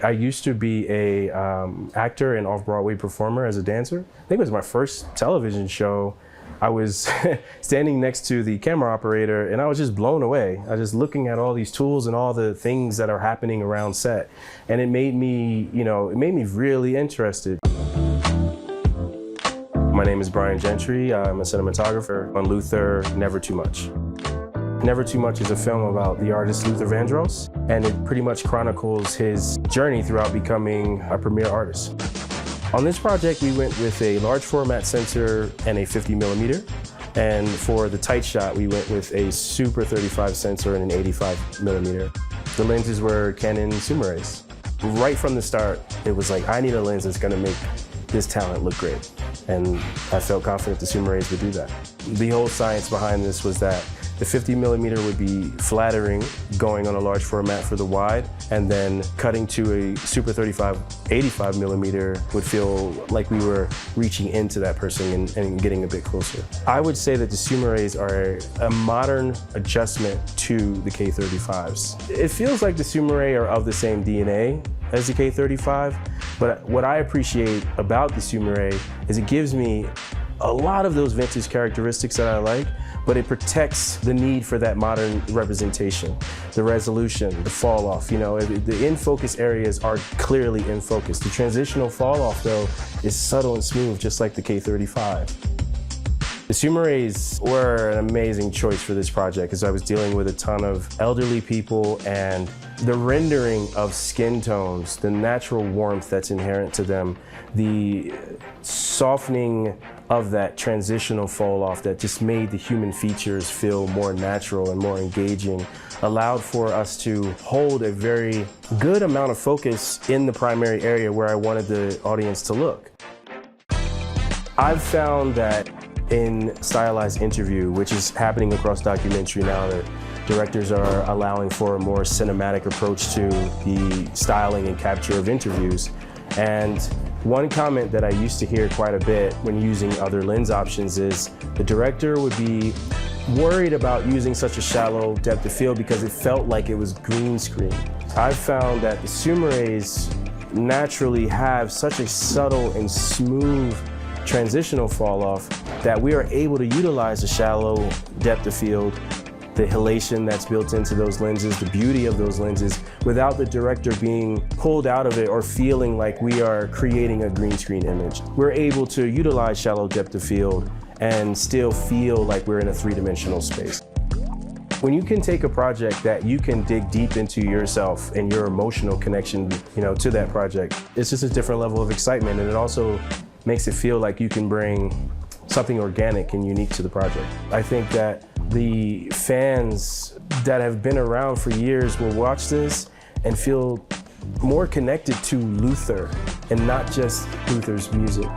I used to be a actor and off-Broadway performer as a dancer. I think it was my first television show. I was standing next to the camera operator and I was just blown away. I was just looking at all these tools and all the things that are happening around set. And it made me, it made me really interested. My name is Bryan Gentry. I'm a cinematographer on Luther, Never Too Much. Never Too Much is a film about the artist Luther Vandross, and it pretty much chronicles his journey throughout becoming a premier artist. On this project, we went with a large format sensor and a 50mm, and for the tight shot, we went with a Super 35 sensor and an 85mm. The lenses were Canon Sumire. Right from the start, it was like, I need a lens that's gonna make this talent look great. And I felt confident the Sumire would do that. The whole science behind this was that the 50mm would be flattering, going on a large format for the wide, and then cutting to a Super 35 85mm would feel like we were reaching into that person and getting a bit closer. I would say that the Sumires are a modern adjustment to the K35s. It feels like the Sumire are of the same DNA as the K35, but what I appreciate about the Sumire is it gives me a lot of those vintage characteristics that I like, but it protects the need for that modern representation. The resolution, the fall off, the in focus areas are clearly in focus. The transitional fall off though is subtle and smooth, just like the K35. The Sumires were an amazing choice for this project because I was dealing with a ton of elderly people, and the rendering of skin tones, the natural warmth that's inherent to them, the softening of that transitional fall off that just made the human features feel more natural and more engaging, allowed for us to hold a very good amount of focus in the primary area where I wanted the audience to look. I've found that in stylized interview, which is happening across documentary now, that directors are allowing for a more cinematic approach to the styling and capture of interviews. And one comment that I used to hear quite a bit when using other lens options is the director would be worried about using such a shallow depth of field because it felt like it was green screen. I've found that the Sumires naturally have such a subtle and smooth transitional fall off that we are able to utilize a shallow depth of field, the halation that's built into those lenses, the beauty of those lenses, without the director being pulled out of it or feeling like we are creating a green screen image. We're able to utilize shallow depth of field and still feel like we're in a three-dimensional space. When you can take a project that you can dig deep into yourself and your emotional connection, to that project, it's just a different level of excitement, and it also makes it feel like you can bring something organic and unique to the project. I think that the fans that have been around for years will watch this and feel more connected to Luther and not just Luther's music.